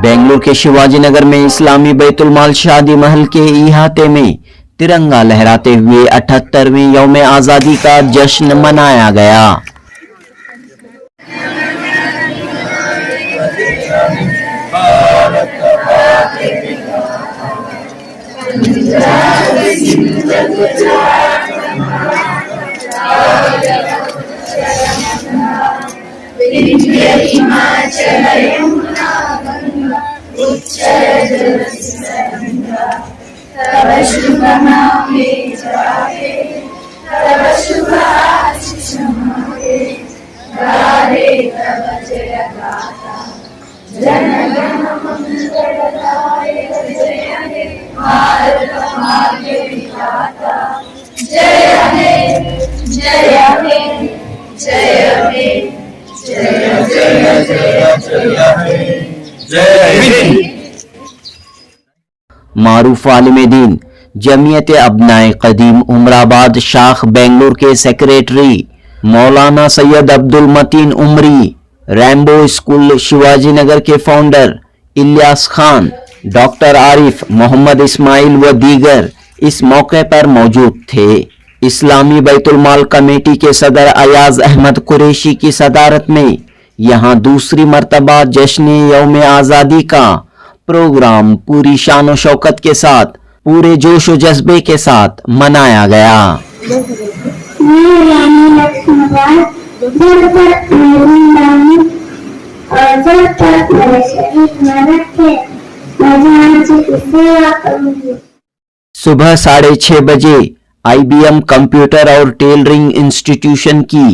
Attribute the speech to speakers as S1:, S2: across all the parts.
S1: बेंगलुरु के शिवाजी नगर में इस्लामी बैतुल माल शादी महल के इहाते में तिरंगा लहराते हुए 78वीं यौम आज़ादी का जश्न मनाया गया। मारूफ आलिम दीन जमीयत अबनाए कदीम उमराबाद शाख बेंगलुरु के सेक्रेटरी मौलाना सैयद अब्दुल मतीन उमरी, रैम्बो स्कूल शिवाजी नगर के फाउंडर इलियास खान, डॉक्टर आरिफ, मोहम्मद इस्माइल व दीगर इस मौके पर मौजूद थे। इस्लामी बैतुल माल कमेटी के सदर अयाज अहमद कुरैशी की सदारत में यहाँ दूसरी मर्तबा जश्न यौम आज़ादी का प्रोग्राम पूरी शान व शौकत के साथ, पूरे जोश व जज्बे के साथ मनाया गया। सुबह 6:30 बजे IBM कंप्यूटर और टेलरिंग इंस्टीट्यूशन की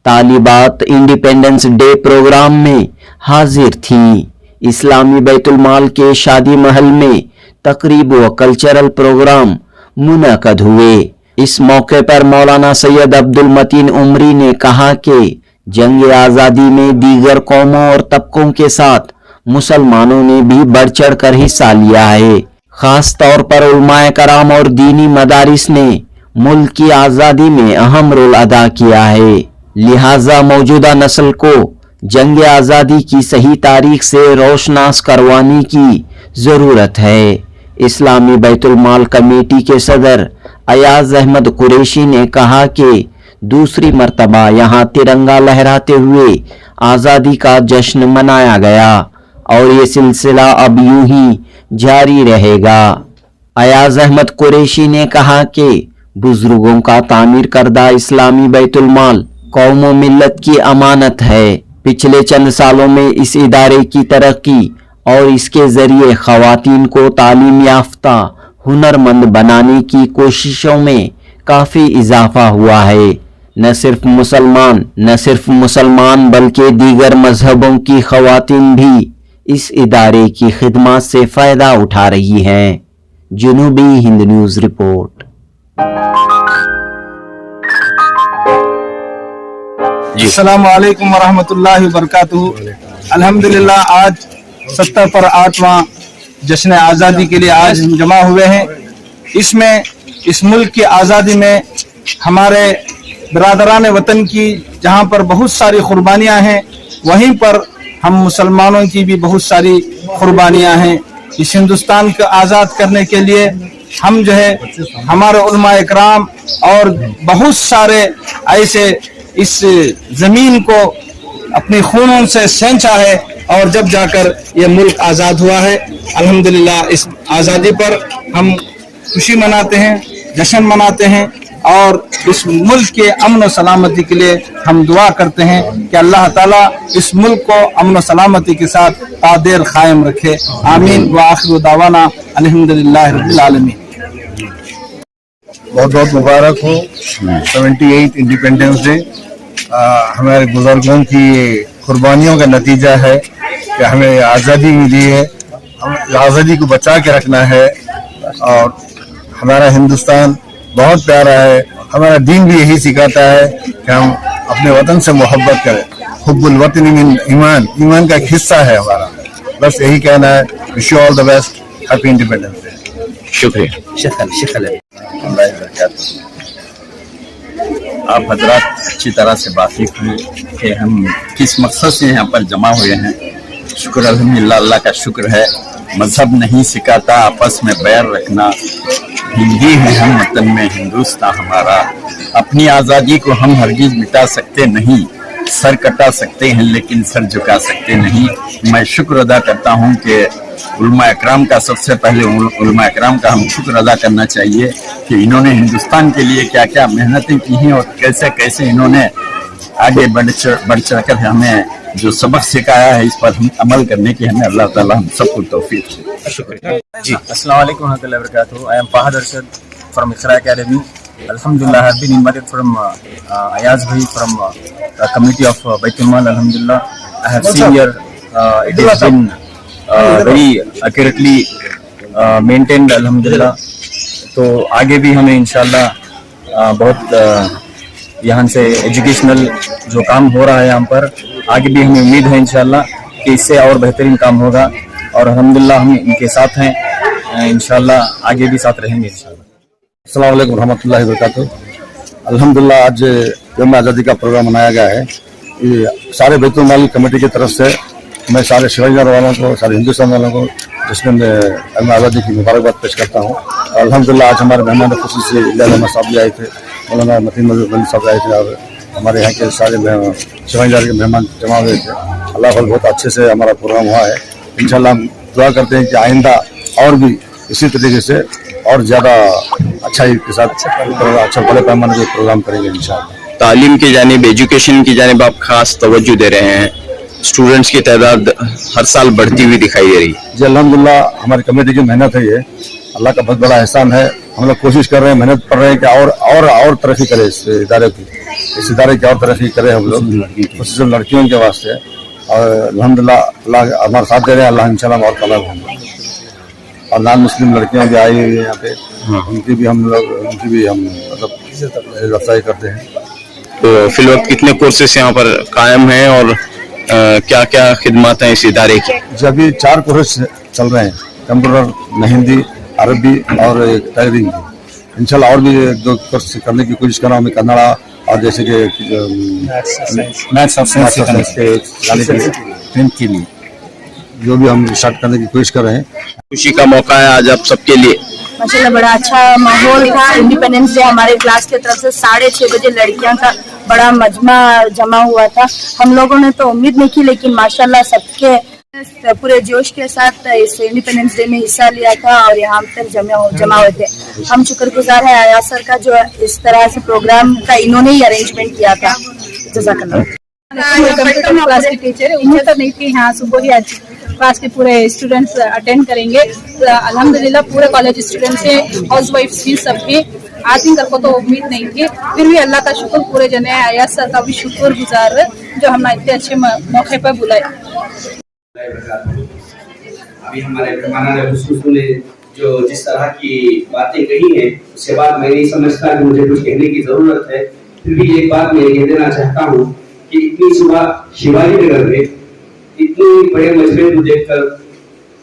S1: तालिबात इंडिपेंडेंस डे प्रोग्राम में हाजिर थीं। इस्लामी बैतुल माल के शादी महल में तकरीब व कल्चरल प्रोग्राम मुनक़द हुए। इस मौके पर मौलाना सैयद अब्दुल मतीन उमरी ने कहा कि जंग आज़ादी में दीगर कौमों और तबकों के साथ मुसलमानों ने भी बढ़ चढ़ कर हिस्सा लिया है। खास तौर पर उलमाए कराम और दीनी मदारिस ने मुल्क की आज़ादी में अहम रोल अदा किया है। लिहाजा मौजूदा नस्ल को जंग आज़ादी की सही तारीख से रोशनास करवाने की ज़रूरत है। इस्लामी बैतुल माल कमेटी के सदर अयाज अहमद कुरैशी ने कहा कि दूसरी मर्तबा यहाँ तिरंगा लहराते हुए आज़ादी का जश्न मनाया गया और ये सिलसिला अब यूं ही जारी रहेगा। अयाज अहमद कुरैशी ने कहा कि बुजुर्गों का तामीर करदा इस्लामी बैतुल माल कौम व मिल्लत की अमानत है। पिछले चंद सालों में इस इदारे की तरक्की और इसके जरिए खवातीन को तालीम याफ्ता हुनरमंद बनाने की कोशिशों में काफ़ी इजाफा हुआ है। न सिर्फ मुसलमान बल्कि दीगर मजहबों की खवातीन भी इस इदारे की खिदमत से फ़ायदा उठा रही हैं। जनूबी हिंद न्यूज़ रिपोर्ट।
S2: अस्सलामु अलैकुम वरहमतुल्लाहि वबरकातुहू। अल्हम्दुलिल्लाह आज 70 पर 8वां जश्न आज़ादी के लिए आज हम जमा हुए हैं। इसमें इस मुल्क की आज़ादी में हमारे बिरादरान वतन की जहाँ पर बहुत सारी कुर्बानियाँ हैं, वहीं पर हम मुसलमानों की भी बहुत सारी कुर्बानियाँ हैं। इस हिंदुस्तान को आज़ाद करने के लिए हम जो है हमारे उलमा इकराम और बहुत सारे ऐसे इस ज़मीन को अपने खूनों से सेंचा है और जब जाकर ये मुल्क आज़ाद हुआ है। अल्हम्दुलिल्लाह इस आज़ादी पर हम खुशी मनाते हैं, जश्न मनाते हैं और इस मुल्क के अमन व सलामती के लिए हम दुआ करते हैं कि अल्लाह ताला इस मुल्क को अमन व सलामती के साथ तादेर कायम रखे। आमीन व आखिर दावाना अल्हम्दुलिल्लाह रब्बिल आलमीन।
S3: बहुत बहुत मुबारक हो 78 इंडिपेंडेंस डे। हमारे बुजुर्गों की कुर्बानियों का नतीजा है कि हमें आज़ादी मिली है। हम आज़ादी को बचा के रखना है और हमारा हिंदुस्तान बहुत प्यारा है। हमारा दीन भी यही सिखाता है कि हम अपने वतन से मोहब्बत करें। हुब्बुल वतन मिन ईमान, ईमान का एक हिस्सा है हमारा। बस यही कहना है। Wish you all the best. Happy independence day.
S1: शुक्रिया।
S4: आप हजरात अच्छी तरह से वाकिफ हैं कि हम किस मकसद से यहाँ पर जमा हुए हैं। शुक्र अल्हम्दुलिल्लाह, अल्लाह का शुक्र है। मजहब नहीं सिखाता आपस में बैर रखना, हिंदी है हम वतन में हिंदुस्तान हमारा, अपनी आज़ादी को हम हरगिज मिटा सकते नहीं, सर कटा सकते हैं लेकिन सर झुका सकते नहीं। मैं शुक्र अदा करता हूँ कि उलमा इकराम का, सबसे पहले उलमा इकराम का हम शुक्र अदा करना चाहिए कि इन्होंने हिंदुस्तान के लिए क्या क्या मेहनतें की हैं और कैसे कैसे इन्होंने आगे बढ़ चढ़कर हमें जो सबक सिखाया है इस पर हम अमल करने की हमें अल्लाह ताला हम सबको तौफीक दे। शुक्रिया
S5: जी। अस्सलाम वालेकुम रहमतुल्लाहि व बरकातुहू। I am Fahad Arshad from Iqra Academy. Alhamdulillah, I have been invited from Ayaz bhai from community of Baitul Mal. Alhamdulillah, I have seen here it has been very accurately maintained. Alhamdulillah, तो आगे भी हमें इंशाल्लाह बहुत यहाँ से educational जो काम हो रहा है यहाँ पर, आगे भी हमें उम्मीद है इंशाल्लाह कि इससे और बेहतरीन काम होगा और अल्हम्दुलिल्लाह हम इनके साथ हैं, इंशाल्लाह आगे भी साथ रहेंगे इंशाल्लाह।
S3: अस्सलाम वालेकुम रहमतुल्लाहि व बरकातुहू। अल्हम्दुलिल्लाह आज यौम आज़ादी का प्रोग्राम मनाया गया है। ये सारे बैतुल माल कमेटी की तरफ से मैं सारे शिवाजीनगर वालों को, सारे हिंदुस्तान वालों को जिसमें मैं यौम आज़ादी की मुबारकबाद पेश करता हूँ। अल्हम्दुलिल्लाह आज हमारे मेहमान खुशी से इलाज अहमद साहब भी आए थे, मौलाना मतीन मजूद साहब आए थे और हमारे यहाँ के सारे शिवाजीनगर के मेहमान जमा हुए थे। अल्लाह पर बहुत अच्छे से हमारा प्रोग्राम हुआ है। इंशाल्लाह हम दुआ करते हैं कि आइंदा और भी इसी तरीके से और ज़्यादा अच्छाई के साथ अच्छा बड़े पैमाने पर प्रोग्राम करेंगे इंशाल्लाह।
S6: तालीम की जानिब, एजुकेशन की जानिब आप खास तवज्जो दे रहे हैं, स्टूडेंट्स की तादाद हर साल बढ़ती हुई दिखाई दे रही है।
S3: जी अल्हम्दुलिल्लाह, हमारी कमेटी की मेहनत है, ये अल्लाह का बहुत बड़ा एहसान है। हम लोग कोशिश कर रहे हैं, मेहनत कर रहे हैं कि और तरक्की करे इस इदारे की, इस इदारे की और तरक्की करे हम लोग, खुसूसन लड़कियों के वास्ते। और अल्हम्दुलिल्लाह अल्लाह हमारा साथ दे रहे हैं, अल्लाह इंशाल्लाह और कामयाब होंगे। और नॉन मुस्लिम लड़कियां भी आई हुई है यहाँ पे, उनकी भी हम मतलब रफ्ताई करते हैं।
S6: तो फिल वक्त कितने कोर्सेस यहाँ पर कायम हैं और क्या क्या खिदमत हैं इस इदारे की?
S3: जब भी 4 कोर्स चल रहे हैं, कंप्यूटर, मेहंदी, अरबी और टाइपिंग की। इंशाल्लाह और भी 2 कोर्स करने की कोशिश कर रहा हूँ मैं, कन्नड़ा और जैसे कि मैथ्स और साइंस के लिए जो भी हम स्टार्ट करने की कोशिश कर रहे हैं।
S6: खुशी का मौका है आज आप सबके लिए।
S7: माशाल्लाह बड़ा अच्छा माहौल था। इंडिपेंडेंस डे हमारे क्लास की तरफ से 6:30 बजे लड़कियों का बड़ा मजमा जमा हुआ था। हम लोगों ने तो उम्मीद नहीं की, लेकिन माशाल्लाह सबके पूरे जोश के साथ इस इंडिपेंडेंस डे में हिस्सा लिया था और यहाँ पर जमा हुए थे। हम शुक्रगुजार हैं आयाज सर का, जो इस तरह से प्रोग्राम का इन्होंने ही अरेंजमेंट किया था। जज़ाकल्लाह।
S8: कंप्यूटर क्लास की टीचर है, उन्हें तो नहीं थी। हाँ, सुबह ही आज क्लास के पूरे स्टूडेंट्स अटेंड करेंगे। अल्हम्दुलिल्लाह पूरे कॉलेज स्टूडेंट्स से हाउस वाइफ भी सब भी आती को तो उम्मीद नहीं थी, फिर भी अल्लाह का शुक्र, पूरे जने आयाज सर का भी शुक्र गुजार जो हमें इतने अच्छे मौके पर बुलाए।
S9: अभी हमारे मेहमान ने जो जिस तरह की बातें कही हैं, उसके बाद मैं नहीं समझता कि मुझे कुछ कहने की जरूरत है। फिर भी एक बात मैं कह देना चाहता हूँ कि इतनी सुबह शिवाजी नगर में इतने बड़े मजबे को देखकर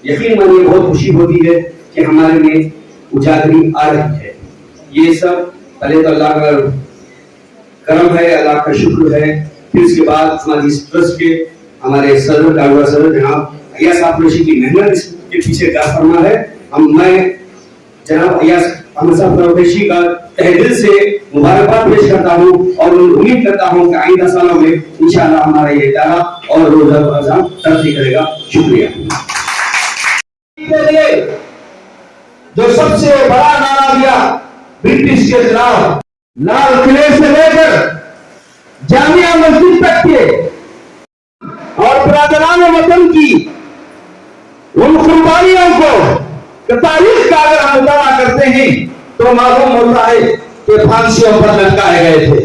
S9: यकीन मानिए बहुत खुशी होती है कि हमारे में उजागरी आ रही है। ये सब पहले तो अल्लाह का करम है, अल्लाह का शुक्र है। फिर उसके बाद हमारी इस ट्रस्ट के हमारे सदर जनाब अय्याज कुरैशी की मेहनत इसके पीछे क्या फरमा है। मैं जनाब अय्याज कुरैशी का तहे दिल से मुबारकबाद पेश करता हूँ और उम्मीद करता हूँ कि आइंदा सालों में इंशाअल्लाह हमारा ये इदारा और रोज़ तरक्की करेगा। शुक्रिया।
S2: जो सबसे बड़ा नारा दिया ब्रिटिश के खिलाफ, लाल किले से लेकर जामिया मस्जिद तक के और बरादरान वतन की उन कुर्बानियों को तारीख का अगर हम मुताला करते हैं तो मालूम होता है कि फांसियों पर लटकाए गए थे।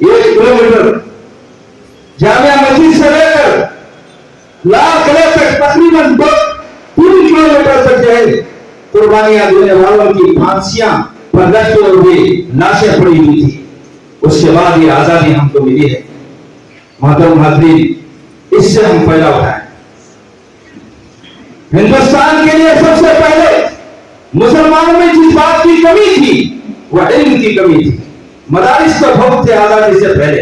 S2: 1 किलोमीटर जामिया मस्जिद से लेकर लाल किले तक तकरीबन 3 किलोमीटर तक जो है कुर्बानियां देने वालों की फांसियां पर लटके हुए लाशें पड़ी हुई थी। उसके बाद ये आजादी हमको मिली है। मोहतरम हाज़रीन, इससे हम फायदा उठाएं। हिंदुस्तान के लिए सबसे पहले मुसलमानों में जिस बात की कमी थी वह इल्म की कमी थी। मदारिस तो बहुत थे आजादी से पहले,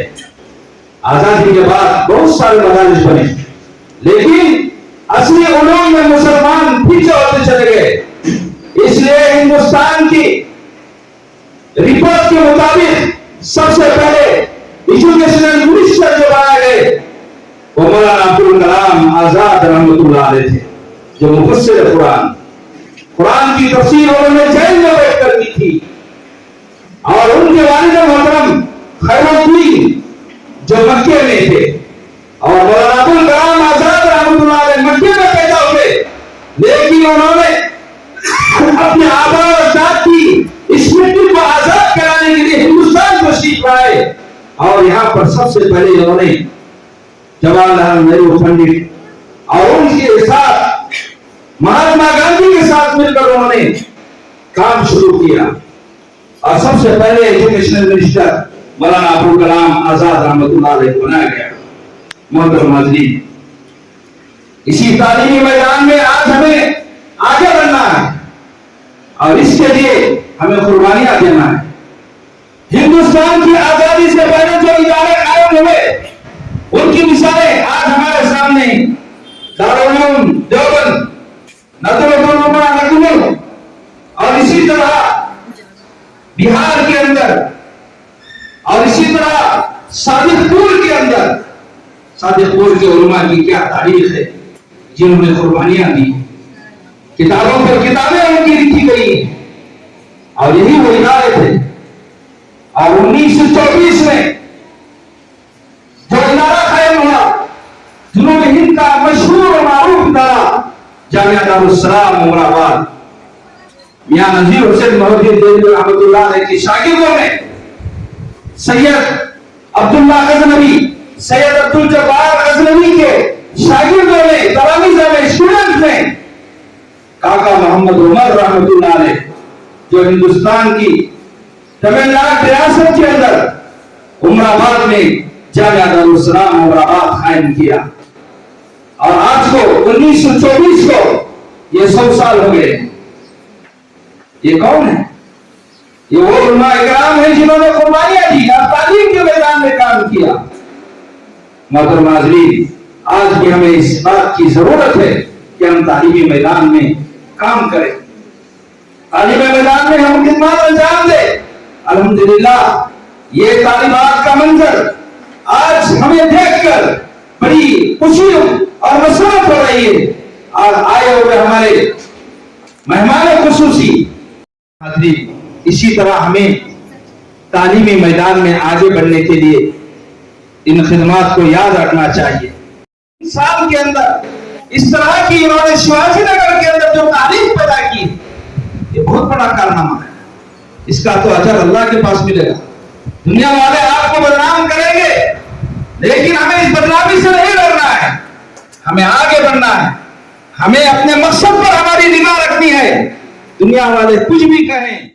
S2: आजादी के बाद बहुत सारे मदारिस बने, लेकिन असली उलूम में मुसलमान पीछे होते चले गए। इसलिए हिंदुस्तान की रिपोर्ट के मुताबिक सबसे पहले एजुकेशनल मिनिस्टर जो बनाए गए वो मौलाना अब्दुल कलाम आजाद रहमतुल्लाह अलैह थे, जो मुफस्सिर कुरान की तफसीर उन्होंने जेल में बैठकर की थी। और उनके वालिद मोहतरम खैरुद्दीन जो मक्के में थे, और मौलाना अब्दुल कलाम आजाद रहमतुल्लाह अलैह मक्के में पैदा हुए, लेकिन उन्होंने अपने आबा और अजदाद की इस मिट्टी को आजाद कराने के लिए हिंदुस्तान को तशरीफ लाए। और यहाँ पर सबसे पहले उन्होंने जवाहरलाल नेहरू पंडित और उनके साथ महात्मा गांधी के साथ मिलकर उन्होंने काम शुरू किया। और सबसे पहले एजुकेशनल मिनिस्टर मौलाना अब्दुल कलाम आजाद रहमतुल्लाह अलैह को बनाया गया। मोहतरम हाज़रीन, इसी तालीमी मैदान में आज हमें आगे बढ़ना है और इसके लिए हमें कुर्बानियां देना है। हिंदुस्तान की आजादी से पहले जो इदारे कायम हुए उनकी मिसालें आज हमारे सामने, दारुल उलूम देवबंद, नदरुल उलमा लखनऊ, और इसी तरह बिहार के अंदर, और इसी तरह सादिकपुर के अंदर, सादिकपुर के उलमा की क्या तारीख है जिन्होंने कुर्बानियां दी, किताबों पर किताबें उनकी लिखी गई हैं, और यही वो इदारे थे। और 1924 में जो इदारा कायम हुआ, जुनूब हिंद का मशहूर और मारूफ इदारा जामिया दारुस्सलाम उमराबाद, मियां नजीर हुसैन मोहद्दिस देलवी रहमतुल्लाह अलैह की शागिर्दों में सैयद अब्दुल्ला गजनवी, सैयद अब्दुल जब्बार गजनवी के शागिर्दों में, तलामीज़ में, स्टूडेंट में काका मोहम्मद उमर रहमतुल्लाह अलैह, जो हिंदुस्तान की तमिलनाडु रियासत के अंदर उमराबाद में जामिया दारुस्सलाम उमराबाद कायम किया। और आज को 1924 को ये 100 साल हो गए। ये कौन है? ये वो उलमा इकराम है जिन्होंने कुर्बानियां दी और तालीम के मैदान में काम किया। मोहतरम हाज़रीन, आज भी हमें इस बात की जरूरत है कि हम तालीमी मैदान में काम करें, तालीमी मैदान में हम खिदमत अंजाम दें। अल्हम्दुलिल्लाह ये तालिबात का मंजर आज हमें देखकर बड़ी खुशी और मसरत हो रही है। और आए हुए हमारे मेहमान खुसूसी हाज़रीन, इसी तरह हमें तालीमी मैदान में आगे बढ़ने के लिए इन खिदमात को याद रखना चाहिए। साल के अंदर इस तरह की इन्होंने शिवाजी नगर के अंदर जो तारीख पैदा की, ये बहुत बड़ा कारनामा है। इसका तो अजर अल्लाह के पास मिलेगा। दुनिया वाले आपको बदनाम करेंगे, लेकिन हमें इस बदनामी से नहीं डरना है, हमें आगे बढ़ना है, हमें अपने मकसद पर हमारी निगाह रखनी है। दुनिया वाले कुछ भी कहें,